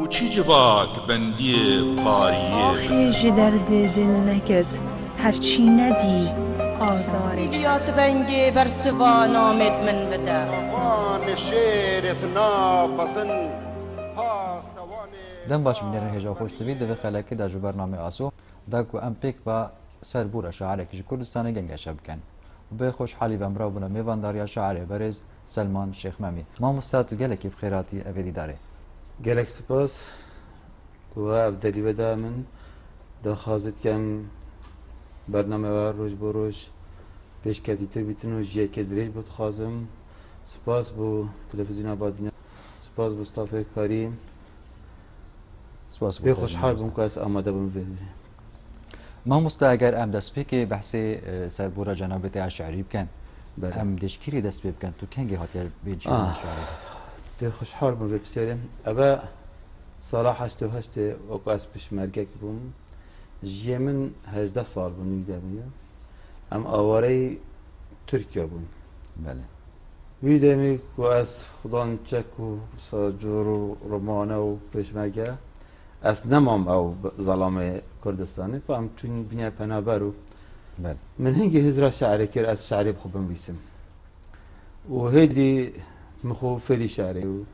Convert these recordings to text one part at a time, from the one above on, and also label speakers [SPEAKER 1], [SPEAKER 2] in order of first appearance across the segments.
[SPEAKER 1] و چی جواک بندی پاریه
[SPEAKER 2] آهی جدرد دل نکد هرچی ندی آزار
[SPEAKER 3] یا تفنگی بر سوان آمد من بده
[SPEAKER 4] وان شیرت ناپسن
[SPEAKER 5] دم باش من هجا خوش دوید دوی خلاکی دا جو برنامه آسو دا کو ام پیک با سربور شاعره که کردستان گنگ شب کن و به خوشحالی و مرابونا میوان داریا شاعره برز سلمان شیخ ممی ما مستعد گلکی بخیراتی اویدی داره
[SPEAKER 6] گلک سپاس و افدلی ودا من دا خازت کم برنامه و روز بروش پیش کتی تر بیتن و جیه که دریج بود خازم سپاس بو تلویزیون آبادینا سپاس بو استاف کاری
[SPEAKER 5] سپاس
[SPEAKER 6] به خوشحال بوم که از آماده بوم بدی
[SPEAKER 5] ما مستعد اگر ام دست پیک بحثی سربور جنابت اشعری بکن ام دشکری دست بکن تو کنگی هاتی بیجی اشعری
[SPEAKER 6] به خوشحال بوم به بسیارم اما سال 88 وقت از پشمرگک بوم جیه من 18 سال بوم ویدامیا ام آواره ترکیه بوم
[SPEAKER 5] بله
[SPEAKER 6] ویدامی که از خدان چک و ساجور و رومانه و پشمرگه از نمام او ظلام کردستانی فهم چون بنیای پنابرو
[SPEAKER 5] بله
[SPEAKER 6] من هنگی هزار شعری کر از شعری بخوبم بیسم و هدی مخو فری شعری و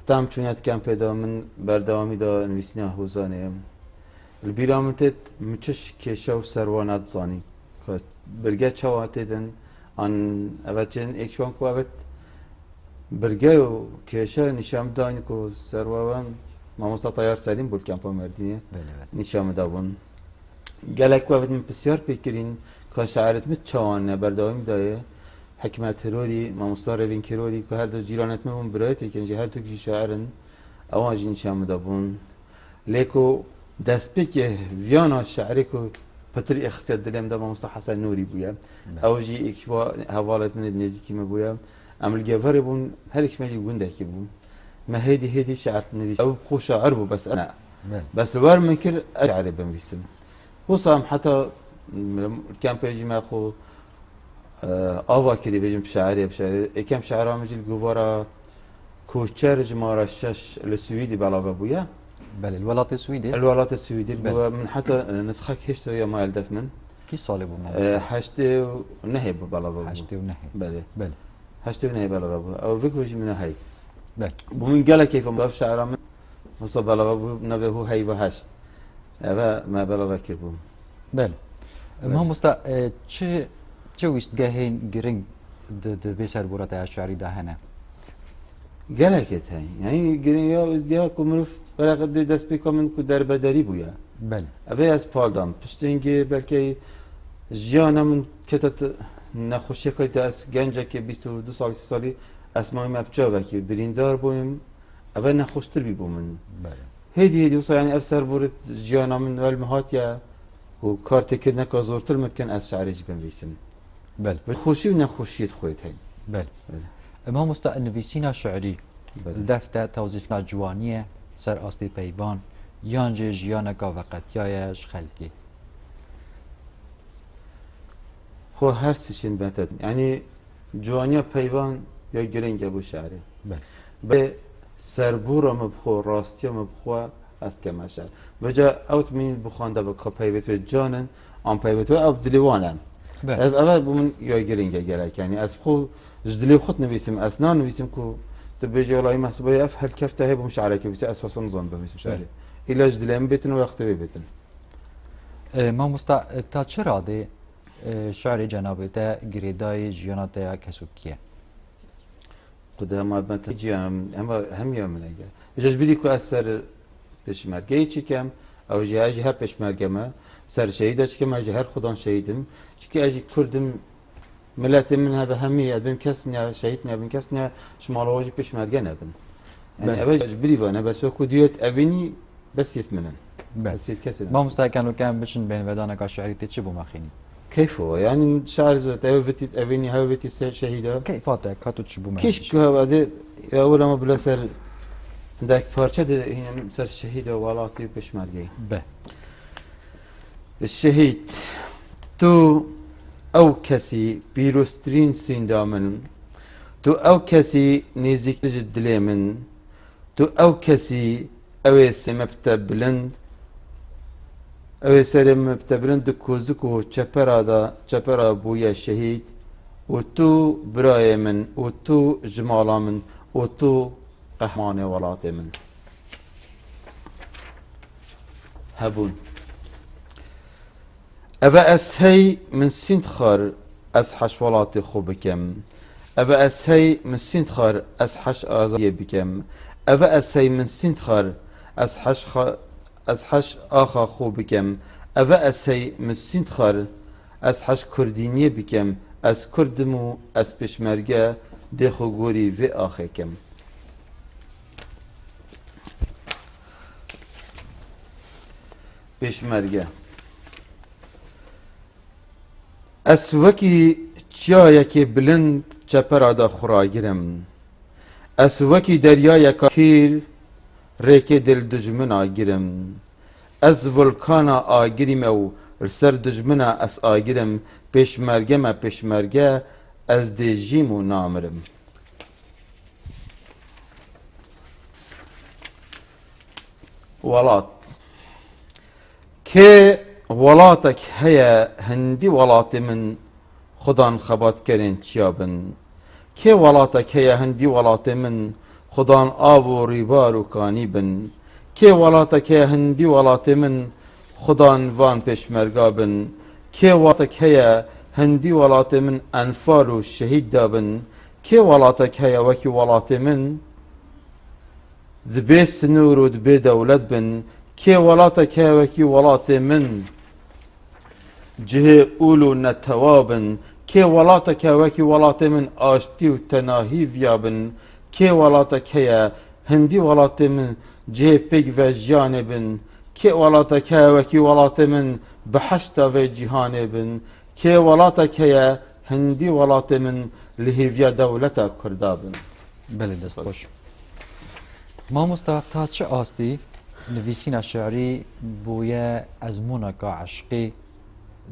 [SPEAKER 6] تام چونیت کم پیدا من بردامی دا نویسینا حوزانه البیرامتت مچش کشو سروانات زانی که برگه چواتیدن آن اوچن اکشوان کو اوت برگه و کشه نشام دانی کو سروان ما طیار سلیم بود کمپا مردینه نشام دابون گلک وقت من بسیار پیکرین که شعرت مت چوانه بردامی دایه حکمت هروری ما روین کروری که هر دو جیرانت من برایتی که هر تو کی شاعرن اواجی نشام دابون لیکو دست پیک ویانا شعری کو پتر اخستیار دلم دا ما حسن نوری بویا اوجی اکوا حوالت من نزدیکی ما بویا عمل جوهر بون هر اكش ماجي گونده کی بون ما هدي شعرت نویس او خو شاعر بو بس انا بس الوار من كر اشعر بنویسم وصام حتى كان بيجي ما خو آوا کردی بيجم شعري كم شعرها مجل جوارا کوچر جمارا شش السويدي بلا بويا
[SPEAKER 5] بله الولايات السويدي
[SPEAKER 6] من حتى نسخك هشت يا ما الدف من
[SPEAKER 5] كي صالب
[SPEAKER 6] حشت ونهي بلا
[SPEAKER 5] حشت ونهي
[SPEAKER 6] بله حشت ونهي بلا او فيك من هاي
[SPEAKER 5] بله
[SPEAKER 6] ومن قال كيف ما في شعر من وصل بلا نبه هو هاي وحشت ما بلا فكر بوم
[SPEAKER 5] بله ما مستا چه ويست جاهين جرين د بيسر بورات الشعري ده هنا
[SPEAKER 6] قال كيف هاي يعني جرين يا ازديها كمرف برای قد دست بیکامن که در بدری بوده.
[SPEAKER 5] بله.
[SPEAKER 6] اوه از پالدام. پشت اینکه بلکه جیانم کتت نخوشی که دست گنجه که 22 سال 30 سالی اسمای مبچه و که بریندار بویم اوه نخوشتر بی بومن.
[SPEAKER 5] بله.
[SPEAKER 6] هدی وصل یعنی افسر بورد جیانم ول مهاتیا و کارت که نکازورتر ممکن از شعرش بنویسن.
[SPEAKER 5] بله.
[SPEAKER 6] خوشی و نخوشیت خودت هی.
[SPEAKER 5] بله. ما مستأنفیسینا شعری. دفته توظیفنا جوانیه. سر آستی پیوان یانجه جیانکا و قطیایش خلقی
[SPEAKER 6] خو هر سیشین بهتر یعنی جوانیا پیوان یا گرنگ بو شعره به سربورم بخو راستیم بخو است که مشعر وجا اوت من بخوانده با پیوت جانن آن پیوت او دلیوانن اول بومن یا گرنگ گرک یعنی از خو جدلی خود نویسم اسنان نویسم کو تبيجي والله محسوبة أفهم كيف هي بمشعرة كيف أساسا نظام بمسم شعري إلا جدلين بيتن وقت بيتن
[SPEAKER 5] ما مستا تاتشر عادي شعري جنابته جريداي جياناته كسوكية
[SPEAKER 6] قدها ما بنت جيان هم يوم من أجل إيش بدي كو أثر بشمرجي كم أو جاي هر بشمرجي ما سر شهيد كم أجي هر خدان شهيدم كي أجي كردم ملت من هذا همية بين كسنيا شهيدنا بين كسنيا شمال واجب بيش مرجنا بن يعني أبغى بريفا أنا بس بكو ديوت أفيني بس يتمنن بس بيت كسر
[SPEAKER 5] ما مستحيل كان بشن بين بدانا كشعري تشبه مخيني
[SPEAKER 6] كيف هو يعني شعر زوت هاوفتي أفيني هاوفتي شهيدة
[SPEAKER 5] كيف فاتك كاتو تشبه
[SPEAKER 6] مخيني كيش هذا أول ما بلا سر عندك فرشة هنا سر شهيدة ولاتي بيش مرجي
[SPEAKER 5] به
[SPEAKER 6] الشهيد تو او کسی پیروسترین سیندامن تو او کسی نزدیک دلی من تو او کسی او سمبت بلند او سمبت بلند کوزکو چپرا بویا شهید و تو برای من و تو جمالا من و تو قهمان ولات من هبون اوه از هی من سینت خار از حش ولات خوب بکم اوه از هی من سینت خار از حش آزایی بکم اوه از هی من سینت خار از حش آخا خوب بکم اوه از هی من سینت خار از حش کردینی بکم از کردمو از پشمرگه دخو گوری و آخه کم پشمرگه از وکی چیایی که بلند چپرا دا خوراگیرم از وکی دریای کافیر ریک دل دجمن آگیرم از ولکانا آگیرم او سر دجمنا از آگیرم پشمرگه از دیجیمو نامرم ولات که ولاتك هيا هندي ولات من خدان خبات كرين تشابن كي ولاتك هيا هندي ولات من خدان آبو ريبارو كانيبن كي ولاتك هيا هندي ولات من خدان وان پشمرگابن كي ولاتك هيا هندي ولات من انفارو شهيد دابن كي ولاتك هيا وكي ولات من ذبي سنور و ذبي دولت بن كي ولاتك هيا وكي ولات من جه اولو نتوابن كي ولاتك وكي ولات من آشتي و تناهي فيابن كي ولاتك هيا هندي ولات من جه بيك و جانبن كي ولاتك وكي ولات من بحشتا و جهانبن كي ولاتك هيا هندي ولات من لهيفيا دولتا كردابن
[SPEAKER 5] بله دست خوش ما مستحق چه آستی نویسین شعری بویه ازمونه که عشقی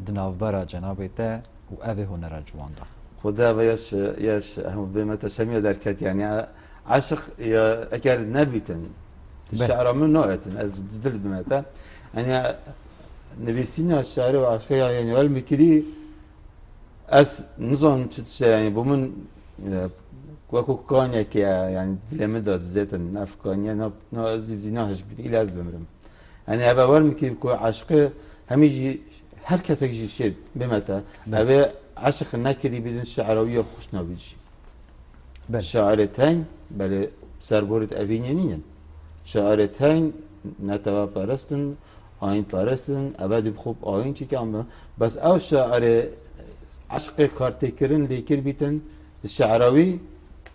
[SPEAKER 5] دنافبرا جنابته و اوه هنر جوانده
[SPEAKER 6] خدا و يش هم بمتسمية دركت يعني عشق يا اكل نبيتن الشعر من نوعتن از دل بمتا يعني نبيسينا الشعر وعشق يعني والمكري از نظام يعني بمن وكو كانيا كي يعني دلمدات زيتن افكانيا نا زيناهش الى از بمرم يعني ابا والمكري كو عشق هميجي هر کسی که شد بمتا اوه عشق نکری بدن شعراوی خوش نبیجی شاعرتین بله سربورت اوینینین شاعرتین نتوا پرستن آین پرستن ابد خوب آین چی که اما بس او شاعر عشق کارتی کرن لیکر بیتن شعراوی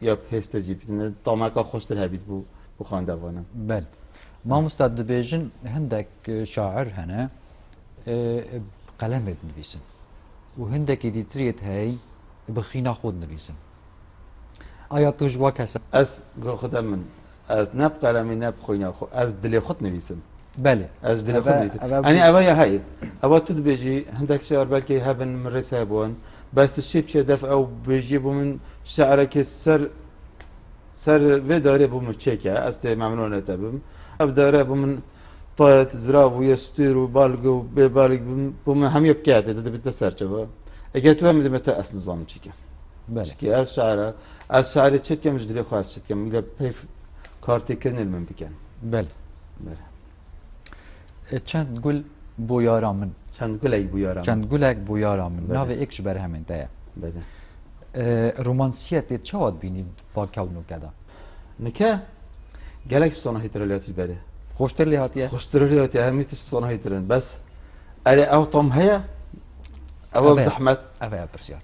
[SPEAKER 6] یا پستجی بیتن طامکا خوشتر هبید بو خاندوانم
[SPEAKER 5] بله ما مستعد بیجن هندک شاعر هنه قلم نویسن و هندکی دیتریت هی بخینا خود نویسن آیا توش واک هست؟
[SPEAKER 6] از خودم من از نب قلمی نب خوینا خود از دل خود نویسم
[SPEAKER 5] بله
[SPEAKER 6] از دل خود نویسم یعنی اوایل هی اول تو بیجی هندک شعر بلکه هبن مرس هبون بس تشیب چه دفع او بیجی بومن شعر که سر و داره بومن چکه از ته ممنون تبم او داره بومن طایت زراب و یستیر و بالگ و ببالگ بومن هم یبکیاته ده بتسر چه اگه تو هم متى اصل نظام چیکه
[SPEAKER 5] بله
[SPEAKER 6] که از شعر چت کم جدی خواست چت کم میگه پیف کارتی کنل من بکن
[SPEAKER 5] بله
[SPEAKER 6] بله
[SPEAKER 5] چند گل بویارا من
[SPEAKER 6] چند گلک بویارا
[SPEAKER 5] چند گلک بویارا من
[SPEAKER 6] بله.
[SPEAKER 5] ناو ایکش بر همین تایه
[SPEAKER 6] بله
[SPEAKER 5] رومانسیت چه واد بینید فاکاونو کدا
[SPEAKER 6] نکه گلک صناعی ترلیاتی بره
[SPEAKER 5] خوشتر لی هاتیه
[SPEAKER 6] خوشتر لیاتی همیتش صناعی ترن بس اره او طم هيا او بزحمت
[SPEAKER 5] اوه برسیار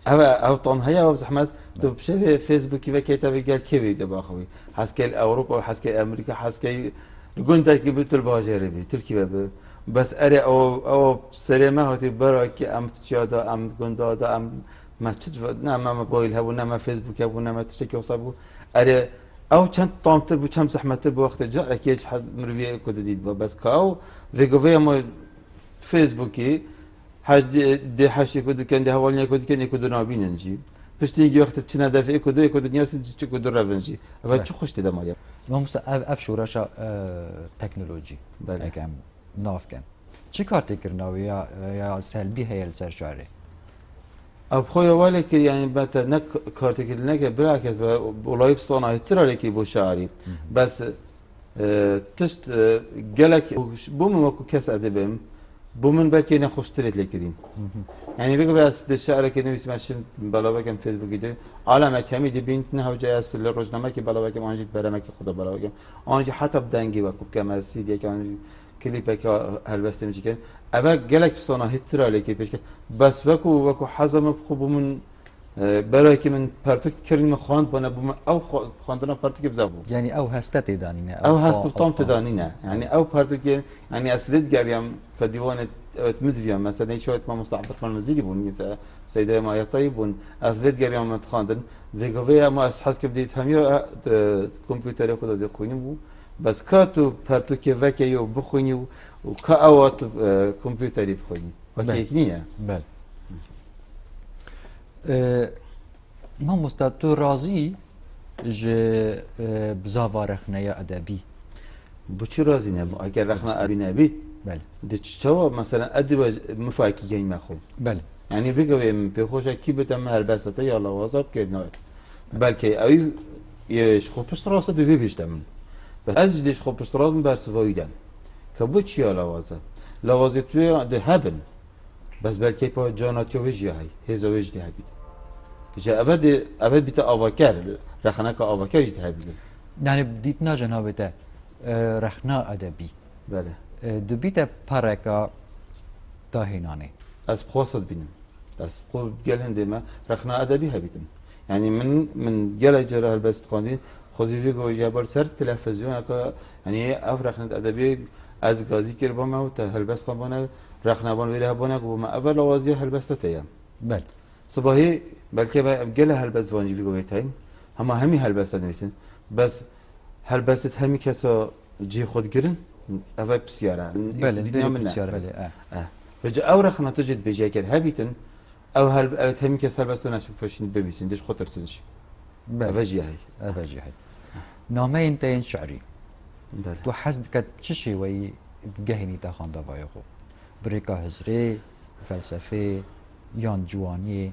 [SPEAKER 6] او طم هيا او بزحمت تو بشه فيسبوك كيف كتاب قال كيف ده باخوي حسكي اوروبا وحسكي امريكا حسكي قلت كي بتل باجربي تركي بس اره او سلامه هاتي براكي ام تشادا ام قندا ام ما تشوف نعم ما موبايل هبو نعم فيسبوك هبو نعم تشتكي وصابو اره او چند طامتر بو چند زحمتر بو وقت جا اكيد حد مرويه كود ديد بس كاو فيغوفيا مو فيسبوكي حد دي حشي كود كان دي حوالي كود كان يكود نابيننجي پشتی گیاخت چه ندفعه کدوم دنیا چه کدوم روانجی اول چه خوش دیدم آیا
[SPEAKER 5] ما مست اف شورش تکنولوژی
[SPEAKER 6] بله.
[SPEAKER 5] یکم ناف کن چی کار تکرنا و یا سلبی هیل سر شعره
[SPEAKER 6] اب خویا ولی که یعنی بهتر نه کارت که نه که براکت و ولایب صنایع ترا که بو شعری بس تست گلک بوم ما کو کس ادبم بومن بلکه نه خوشترت لکرین یعنی بگو بس ده شعر که نویس ماشین بالا بکم فیسبوک ده عالم کمی دی بینت نه وجه اصل روزنامه که بالا بکم آنجی برام که خدا بالا بکم آنجی حتی بدنگی و کوب کم اسی دیگه آنجی کلیپ که هلبسته میشه که اول گلک صنایع ترا لکی پیش بس وکو حزم خوب من برای که من پرتوک کردم خواند بنا بوم او خواندن پرتوک بزابو
[SPEAKER 5] یعنی او هستت دانینه
[SPEAKER 6] او هست طام تدانینه یعنی او پرتوک یعنی اصلت گریم كديوان مدفيا مثلا شويه ما مستعبط من المزيج بون سيده ما يطيب بون اصلت گریم ما تخاندن ویگویا ما اساس که بدید همیا کامپیوتر خود از خوینیم بو بس کاتو پرتوک وکیو بخونی و کا اوات کامپیوتری بخونی وکی نیه
[SPEAKER 5] بله ما مستعد راضی ج بزاوارخنه یا ادبی
[SPEAKER 6] بو چی راضی نه اگر رخنه ادبی نبید
[SPEAKER 5] بله
[SPEAKER 6] ده چوا مثلا ادب مفاکی گیم مخو
[SPEAKER 5] بله
[SPEAKER 6] يعني فيجوي بخوشة كي بتم هالبسطة يلا وظب كده بلكي أي يش خوب استراحة دوي بيشتم بس أزديش خوب استراحة بس وايدن كبوش يلا وظب لوازم توي ده هبن بس بلكي با جانات يوجي هاي هذا وجه هبيد إذا أبد بيت أواكر رخناك أواكر يتهبيد
[SPEAKER 5] يعني بديتنا جنابته رخنا أدبي
[SPEAKER 6] بله
[SPEAKER 5] دبيت باركا داهنانه
[SPEAKER 6] از بخواست بینم از خوب گل هنده ما رخنا ادبی هبیتن یعنی من گل جره هلبست خواندین خوزیوی گوی جبر سر تلفزیون اکا یعنی اف رخنا ادبی از گازی کر با ما و تا هلبست خواندن رخنا بان ویره بانه گو ما اول آوازی هلبست تایم
[SPEAKER 5] بله
[SPEAKER 6] صباحی بلکه با گل هلبست وانجی گوی تایم همی هلبست نویسن بس هلبست همی کسا جی خود گرن اول بسیاره
[SPEAKER 5] بله بسیاره بله
[SPEAKER 6] بجا او رخنا تجد بجاكر هابيتن او هل تهمي كسر بس ناس فاشين ببيسن ديش خطر سنش افاجي هاي
[SPEAKER 5] افاجي هاي نامه انتين شعري
[SPEAKER 6] بله
[SPEAKER 5] تو حزد كد تشي وي بجهني تا خاندا بايخو بريكا هزري فلسفه يان جواني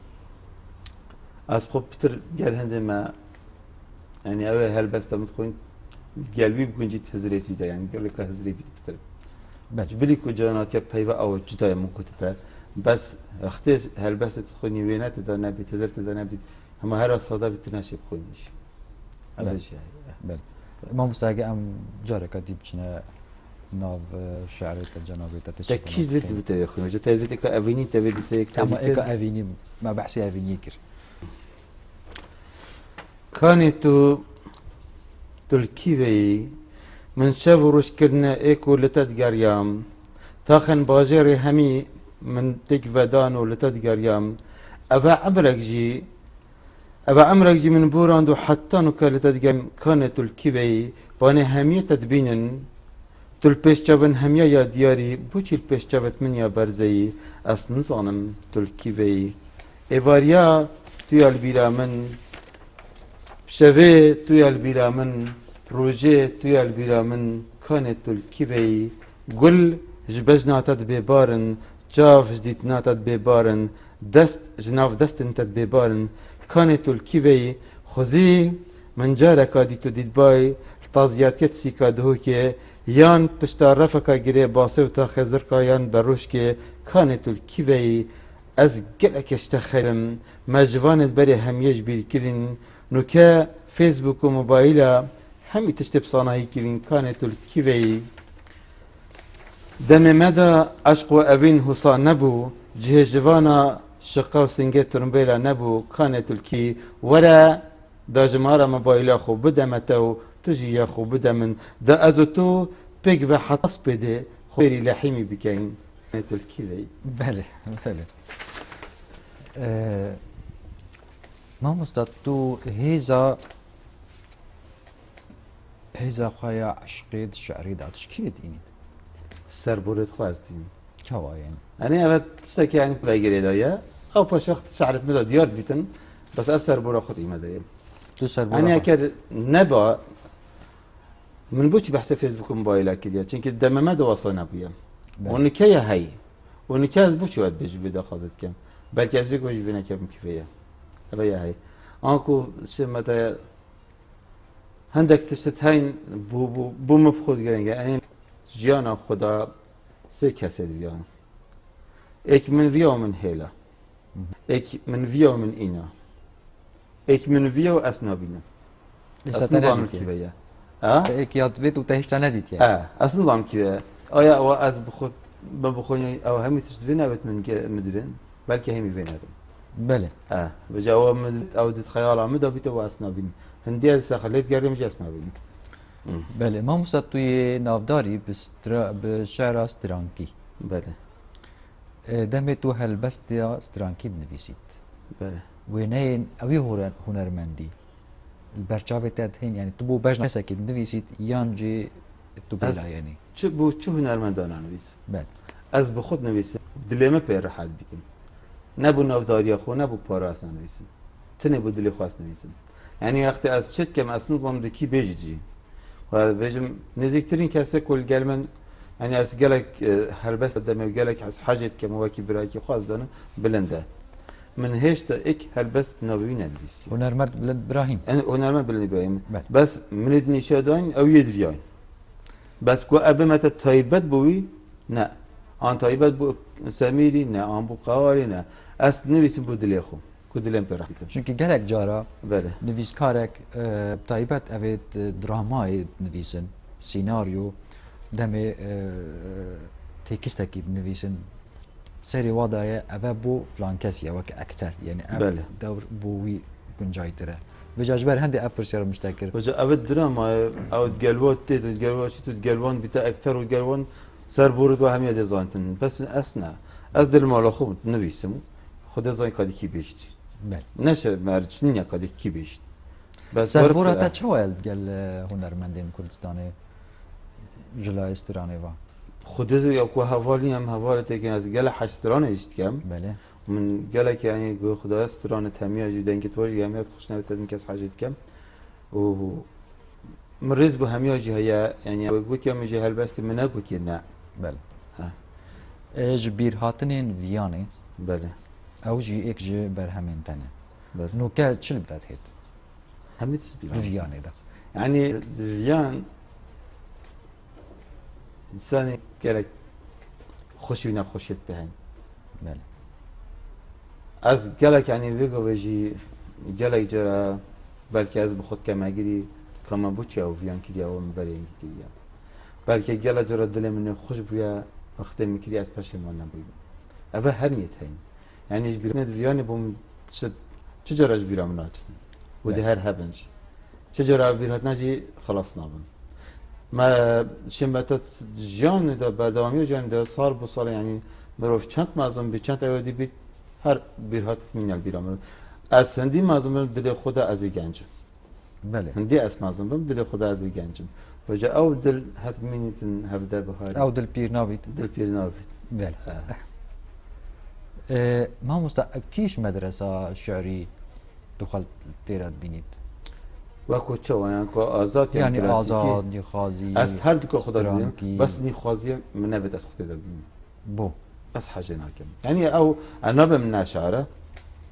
[SPEAKER 6] از خب بتر قال هندما يعني او هل بس تمتكون قلبي بكون جيت هزريتي دا يعني قال لك هزري بتر
[SPEAKER 5] بله
[SPEAKER 6] بلی کو جانات یا پیوا او جدای ممکن بس اختیار هل بس تخونی وینات دا نبید تزرت دا نبید همه هر صدا بتناشب خونیش
[SPEAKER 5] بله بله ما مستعد ام جاره کدیب چنه ناو شعر جنابی تشکیل
[SPEAKER 6] تأكيد بدي بتاخذ جت هذيك كأفيني تبي سيك
[SPEAKER 5] اما ايكا افيني ما بحسي افيني كر
[SPEAKER 6] كانت تلكيبي من شاف روش كرنا ايكو لتدقريام تاخن باجري همي من تك فدانو لتدقريام افا عمرك جي من بوراندو حتى نو كالتدقريام كانت الكيبي باني همية تدبينن تل پیشچاون همیا یا دیاری بوچیل پیشچاوت من یا برزی اس نزانم تلکیوی ایواریا توی البیرا من شوه توی البیرا من پروژه توی البیرا من کانه تلکیوی گل جبج ناتد ببارن جاف جدید ناتد ببارن دست جناف دست نتد ببارن کانه تلکیوی خوزی من جارکا دیتو دید بای تازیاتیت سیکا دهو که یان پشتا رفکا گیره باسه و تا خزر کا یان بروش که کانت الکیوی از گلک اشتخرم مجوانت بری همیش بیر کرین نو که فیسبوک و موبایلا همی تشتب صانعی کرین کانت الکیوی دم مدى عشق و اوین حسان نبو جه جوانا شقا و سنگه ترنبیلا نبو کانت الکی ورا دا جمارا موبایلا خو بدمتو تجي يا خو بدا من دا ازوتو بيك و حطس بده خيري لحيمي بكاين الكيلي
[SPEAKER 5] بله بله ما مستطو هيزا خايا عشقيد شعري دا تشكيد إني
[SPEAKER 6] سربورت خواستين
[SPEAKER 5] كوا يعني
[SPEAKER 6] أنا أبد تشتكي يعني بغير دايا أو باشخت شعرت مدى ديار بيتن بس اثر برا خود ایمه داریم
[SPEAKER 5] تو سر
[SPEAKER 6] يعني اكاد نبا من بوتي بحث فيسبوك موبايل كده چونك دم ما دواصلنا بيا ونكيا هي ونكاز بوتي واد بيجي بدا خازت كم بلكي از بيك بيجي بينا كم كيفيه هبا هي انكو سمتا هندك تشت هين بو مبخود گرنگه يعني جيانا خدا سه کسی دیان ایک من ویا من هیلا ایک من ویا من اینا ایک من ویا و اسنابینا اصلا نظام کیه
[SPEAKER 5] اکیات ویت و تهشت ندید
[SPEAKER 6] اصلا نظام کیه آیا او از بخود بخونی او همی تشتوینا بت من مدرن بلکه همی وینا
[SPEAKER 5] بله
[SPEAKER 6] و جواب من او دت خیال عمد و بیت و اسنابین هندی از خلیب گردم جه اسنابین
[SPEAKER 5] بله ما مستد توی نافداری به شعر استرانکی
[SPEAKER 6] بله
[SPEAKER 5] دم تو هلبست استرانکی نویسید
[SPEAKER 6] بله
[SPEAKER 5] و نه اوی هنرمندی البرچاوی تدهین یعنی تو بو بجن نسکید نویسید یان جی تو بلا یعنی
[SPEAKER 6] چه هنرمندان نویس
[SPEAKER 5] بله
[SPEAKER 6] از به خود نویسم دلمه پر راحت بیتم نبو نافداری خو نبو پارا اصلا نویسم تنه بو دلی خواست نویسم یعنی وقتی از چت کم اصلا زندگی بیجی و بيجم نزيكترين كاسة كل جالمن يعني أس جالك هربس دم جالك أس حاجة كمواكب براكي خاص دانا بلنده من هيش إك هربس نابين أدريس
[SPEAKER 5] هنرمند بلند إبراهيم
[SPEAKER 6] أنا هنرمند بلند إبراهيم بس من النشادين أو يدفيان بس كو أبى متى تايبت بوي نا عن تايبت بو سميري نا عن بو قواري نا أس نويسم بودليخو کدلم پرخت.
[SPEAKER 5] چونکه گلک جارا
[SPEAKER 6] بله.
[SPEAKER 5] نویسکارک تایبت اوید درامای نویسن سیناریو دم تکست کی نویسن سری وادای اوه بو فلان کسی اوه که اکتر یعنی
[SPEAKER 6] بله.
[SPEAKER 5] دور بوی گنجای تره و جاجبر هندی افرسیار مشتکر.
[SPEAKER 6] و جا اوه دراما او گلوات تید و گلوات چی تو گلوان بیتا اکتر و گلوان سر بورد و همیشه زانتن بس اسنا از دل مالا خوب نویسم خود زای کادی کی بیشتی.
[SPEAKER 5] بله.
[SPEAKER 6] نشه مرچ نیا کادی کی بیشت.
[SPEAKER 5] بس سربورا تا چوال گل هنرمندین کردستانی جلای استرانه و.
[SPEAKER 6] خود از یا کو حوالی هم حوالته که از گل حشترانه ایست کم.
[SPEAKER 5] بله.
[SPEAKER 6] من گله که یعنی گو خدا استرانه تمیه جودن که توش یه میاد خوش نبتدن کس حاجت کم. و مرز به همیه جهیا یعنی گو که میشه هل بست من نگو که نه.
[SPEAKER 5] بله. اج بیر هاتنین ویانه.
[SPEAKER 6] بله.
[SPEAKER 5] او جی ایک جی بر همین تنه.
[SPEAKER 6] بله.
[SPEAKER 5] نو که چل بدات هید؟
[SPEAKER 6] همه تسبیل.
[SPEAKER 5] ویانه ده.
[SPEAKER 6] يعني ویان انسانی گله خوشی و نخوشیت بهن.
[SPEAKER 5] بله.
[SPEAKER 6] از گله که یعنی ویگو ویجی گله جرا بلکه از بخود کمگیری کاما بوچی او ویان کلی او مبرین کلی بلکه گله جرا دل من خوش بویا وقتی میکری از پشمان نبویم اوه همیت هین یعنی جبیرند ویان بوم چجورا جبیرام ناچن و ده هر هبنج چجورا بیرات نجی خلاص نابن ما شمتت جان دا بدامی جان دا سال بو سال یعنی مروف چند مازم بی چند ایودی بیت هر بیرات مینال بیرام از هندی مازم دل خدا از گنجم
[SPEAKER 5] بله.
[SPEAKER 6] هندی از مازم دل خدا از گنجم و جا او دل هات مینیتن هفته بهاری
[SPEAKER 5] او دل پیر نابید.
[SPEAKER 6] دل پیر نابید.
[SPEAKER 5] بله. ما کیش مدرسه شعری دخل تیرد بینید؟
[SPEAKER 6] وکو چه یعنی که آزاد
[SPEAKER 5] یعنی آزاد نیخازی
[SPEAKER 6] از هر دو که خدا بینیم بس نیخازی من نبید از خدا بینیم
[SPEAKER 5] بو
[SPEAKER 6] بس حاجه ناکم یعنی او انا من نشعره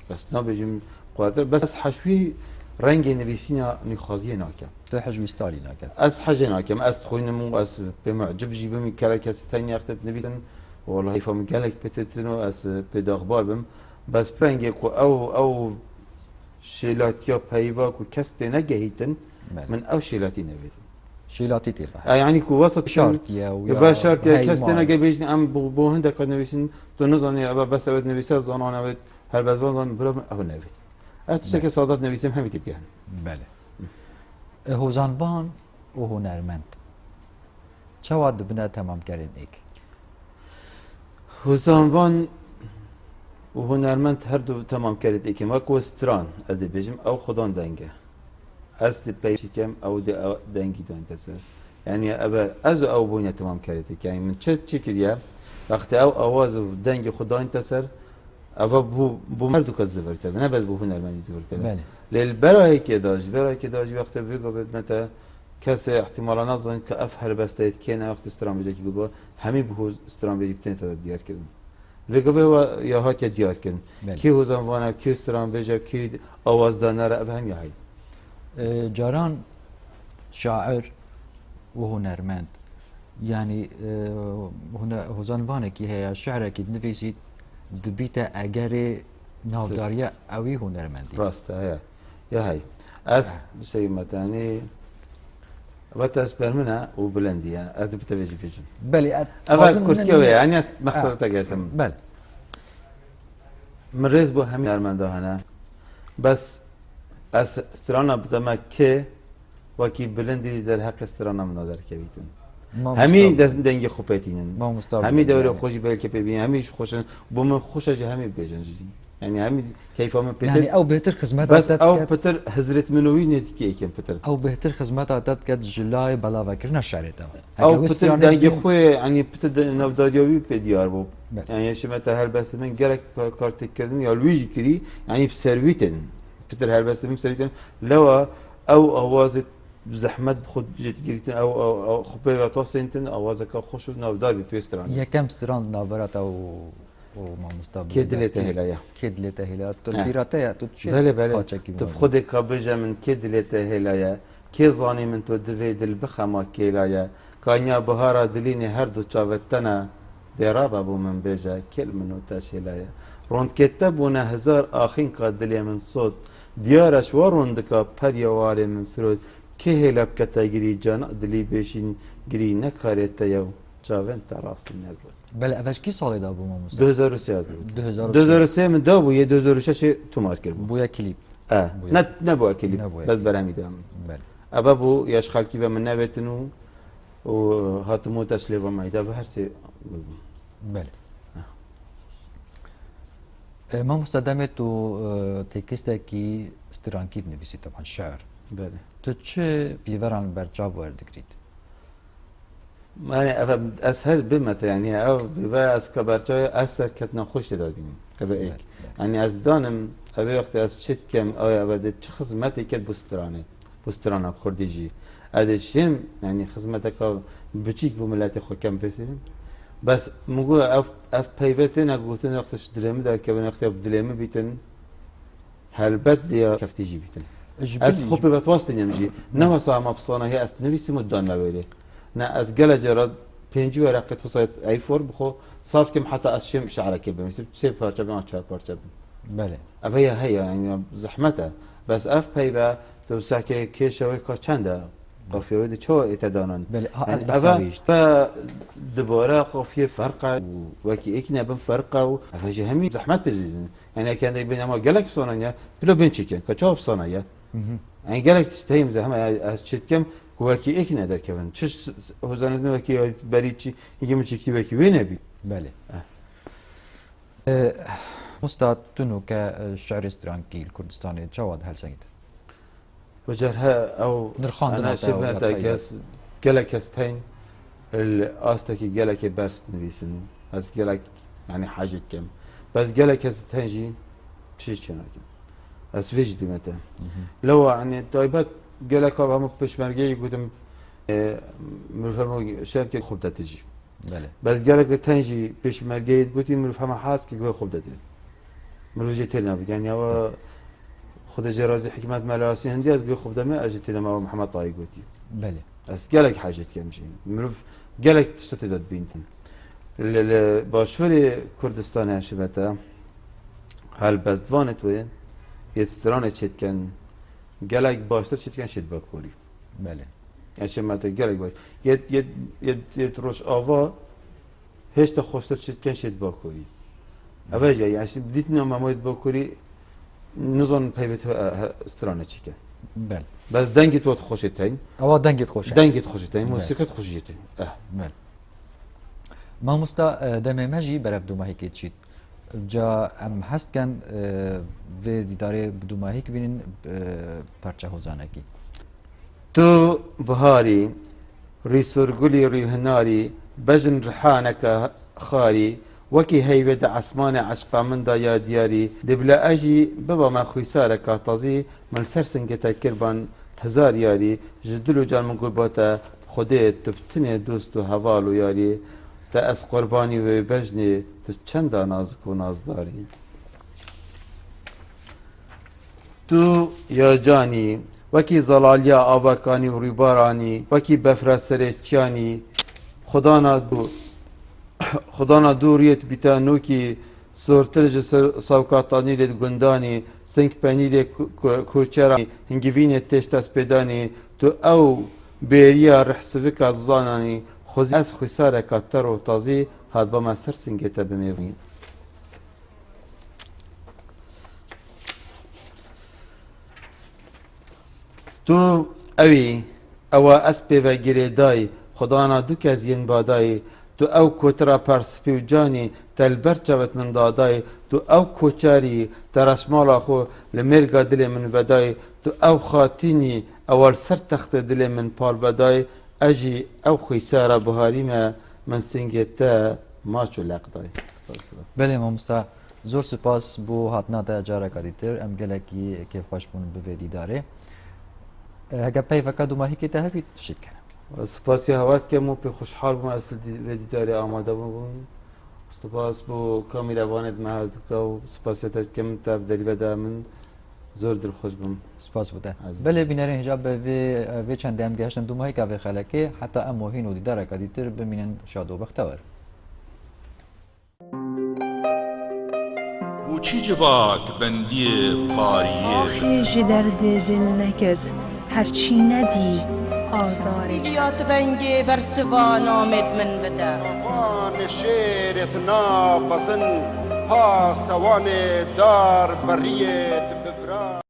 [SPEAKER 6] بس نبیجیم قادر بس حشوی رنگ نویسینا نیخازی ناکم
[SPEAKER 5] تو حجوی ستالی ناکم
[SPEAKER 6] از حاجه ناکم از خوینمون از به معجب جیبم کلکت تنی اختت نویسن والله فهم کلک بتتنو از بداغبار بم بس پرنگی کو او شیلاتیا پیوا کو کست نگهیتن من او شیلاتی نویسن
[SPEAKER 5] شیلاتی تیر
[SPEAKER 6] يعني كو وسط
[SPEAKER 5] شارتيا
[SPEAKER 6] ويا شارتيا كاستنا جايبين ام بو هندا كان نويسن تو نزاني ابا بس ابد نويسا زانان ابد هر بزوان برام او نويت اتشك صادات نويسم هم تبيان
[SPEAKER 5] بله هوزانبان و هنرمند چواد بنا تمام کردن ایک
[SPEAKER 6] هوزانبان و هنرمند هر دو تمام کرد ایک ما کو استران ادی بجم او خدان دنگه از دی پیشکم او دی دنگی دان تسر یعنی ابا از او بونه تمام کرده یعنی من چه کردیم وقتی او آواز و دنگ خدا انتصر أفا بو مردو كزبرته نه بس بو هنرمندی زبرته
[SPEAKER 5] بله
[SPEAKER 6] للبرای که داج وقت بگو بد متى کس احتمالا نظن که اف هر بستید که نه وقت استراتژی که گفت همه به استراتژی بتونه تا دیار کردن بگو یا ها که دیار کردن کی هزار وانه کی استراتژی کی آواز دانه را هم یا هی
[SPEAKER 5] جاران شاعر و هنرمند يعني هزانوانه کی هيا شعره کی نویسید دبیت اگر ناوداریا اوی هنرمندی
[SPEAKER 6] راسته هيا يا هي اس شيء متاني بتاس برمنا وبلندي يعني ادب تبيجي فيجن
[SPEAKER 5] بله
[SPEAKER 6] افا كرتيو يعني مخصوصا تاجرتم
[SPEAKER 5] بله
[SPEAKER 6] من رز بو همي ارمنده هنا بس اس استرانا بتما كي وكي بلندي در حق استرانا مناظر كبيتن همي دنگ خوبتينن همي دوره خوشي بل كي ببين همي خوشن بوم خوشا همي بيجن يعني همي كيف ما بيتر
[SPEAKER 5] يعني او بهتر خدمات
[SPEAKER 6] بس او بيتر حضرت منوي نتيجه كم بيتر
[SPEAKER 5] او بهتر خدمات عادت قد جلاي بلا فكرنا شعرته
[SPEAKER 6] او بيتر دنگ خو يعني بيتر نوداريوي بديار بو يعني شمت هل بس من جرك كارت كدن يا لويجي كري يعني بسرويتن بيتر هل بس من سرويتن لو او اوازت زحمت بخود جت گرفتن او خوبه و توسینتن آوازك خوش نودار بيستران
[SPEAKER 5] يكم ستران نابرات او ما مستقبل
[SPEAKER 6] كدلته هلايا
[SPEAKER 5] كدلته هلايا تلبيراته تشي
[SPEAKER 6] بله بله تو خود كابجا من كدلته هلايا كي زاني من تو دويد البخما كيلايا كانيا بهارا دليني هر دو چاوتنا درابا بو من بيجا كل منو تاشيلايا روند كتبونا هزار آخين قادليا من صوت ديارش وروندكا پريواري من فرود که هلاب کتاگیری جان دلی بشین گری نکارته یو چاون تراست نگود.
[SPEAKER 5] بله اولش کی سالی دا بو ماموس؟
[SPEAKER 6] 2003 بود. 2003 من دا بو یه 2006 تو مارکر بود.
[SPEAKER 5] بویا کلیپ.
[SPEAKER 6] نه بویا کلیپ. بس برمی دام.
[SPEAKER 5] بله.
[SPEAKER 6] ابا بو یاش خالکی و من نبتنو و هاتمو تشلیف و مایدا و هر سی.
[SPEAKER 5] بله. ما مستدامه تو تکسته کی استرانکید نویسی طبعا شعر.
[SPEAKER 6] بله.
[SPEAKER 5] تو چه بیوران برچاو ورد گرید؟
[SPEAKER 6] يعني اسهل بمت يعني او بيبقى اس كبرتاي اسر كتنا خوش دادين ابا ايك يعني از دانم ابي وقت از چت كم اي ابد چه خدمتي كت بوسترانه كرديجي ادشم يعني خدمتك بچيك بو ملت خو كم بسين بس مگو اف پیوتن اگوتن وقتش دلمه در که وقت دلمه بیتن هلبت دیا کفتیجی بیتن از خوب به واسطه نمیجی نه واسه ما بصانه هي است نویسی مدان لویله نه از گل جراد پنجی ورقه توصيت اي فور بخو صاف كم حتى اشم شعرك بمثل سي بارچه بما چهار پارچه
[SPEAKER 5] بله
[SPEAKER 6] افيا هي يعني زحمته بس اف پیدا تو ساکه که شوی کا چنده قافیه ودی چه اتدانن
[SPEAKER 5] بله از
[SPEAKER 6] بحثاویش ف دوباره قافیه فرقه و کی یک نبن فرقه و افجه همین زحمت بزیدن يعني كان بين ما قالك بصنايا بلا بنشيكن كتشوف بصنايا يعني قالك تستهيم زي هم شتكم كواكي إيك ندر كمان شش هو زاندنا وكي بريتشي يجي من شكتي وكي وين أبي
[SPEAKER 5] بله مستعد تنو كشعر استرانكي الكردستاني جواد هالشيء
[SPEAKER 6] وجرها أو أنا شبه تاكس قالك استهين الأستكي قالك برس نبيسن بس قالك يعني حاجة كم بس قالك استهينجي شيء كناكن از وجد بمته لو يعني طيبات قالك هم بشمرجي يقولم مرفهم شركة خوب تجي
[SPEAKER 5] بله
[SPEAKER 6] بس قالك تنجي بشمرجي قلتي مرفهم حاس كي خوب تجي مرفجي تلنا يعني هو خد جرازي حكمات ملاسي هندي از خوب دمه اجت لما محمد طاي قلتي
[SPEAKER 5] بله
[SPEAKER 6] بس قالك حاجة كمشي مرف قالك تستدد بينتن باشوري كردستان هاشبته هل بس دوانت وين يتسترانه چتكن گلک باشتر چتكن شد باکوری
[SPEAKER 5] بله
[SPEAKER 6] يعني شمت گلک باش يت روش آوا هیچ تا خوشتر چتكن شد باکوری اوجه يعني بديت نما موید باکوری نظن پیوت استرانه چیکن
[SPEAKER 5] بله
[SPEAKER 6] بس دنگت وقت خوشتین
[SPEAKER 5] اوا دنگت خوشه
[SPEAKER 6] دنگت خوشتین موسیقیت خوشیتین
[SPEAKER 5] بله ما مستا دم ماجي برف دوما هيك تشيت جا ام هست کن و دیداره بدوماهی که بینین پرچه هوزانگی
[SPEAKER 6] تو بهاری ری سرگلی ری هناری بجن رحانك خاري وەکی هەیوێ دە ئەسمانێ عەشقا مندا یا دیاری دەبلە ئەژی ببە مە خویسارێکا تەزی من سەر سنگێتە کربان هزار یاری ji dil û can min gulbate Xwedê tu tinê dost û heval û yarî te ez qurbanî wê bejnê tu çenda nazik û nazdarî Tu ya canî wekî zelaliya avakanî û rûbaranî wekî befra serê çiyanî Xudana dûriyê tu bîte nûkî sortir ji sewkatanîrê gundanî sing penîrê koçera hingivînê têş destpêdanî tu ew bêriya rihsivika zananî ez xwîsareka ter û tazî hatba me ser singê te bimêvî Tu evî ewa ez pêve girêdayî Xudana du kez yên badayî Tu ew kotira persipî û canî te li ber çavet min dadayî Tu ew koçarî te reşmala xwe li mêrga dilê min vedayî Tu ew xatînî ewa li ser textê dilê min palvedayî Ez jî ew xwîsara biharî me min singê te maç û leqdayî
[SPEAKER 5] Belê mamosta zor spas bû hatina te careka dîtir em gelekî kêfxweş bûn bi vê dîdarê Heke peyveka dumahîkê te hevî tişt kene
[SPEAKER 6] Spasî hevat kem û pê xweşhal bûm ez vê dîdarê amade bûm Spas bû kamîrevanê me hev dika û spasê te dikim te derî veda min zor dilxweş bûm
[SPEAKER 5] Spas bû te Belê bînerên hêja bi vê çendê em gehiştin dumahîka vê xelekê heta em hîn û dîdareka dîtir bimînin şad û bextewer
[SPEAKER 1] بوچی civak bendiyê pariyê
[SPEAKER 2] آهی ji derdê dil neket herçî nedî azarê
[SPEAKER 3] یا تبنگی بر سوان آمد من بده
[SPEAKER 4] Van şêret napezin Pasewانê dar beriyê bifra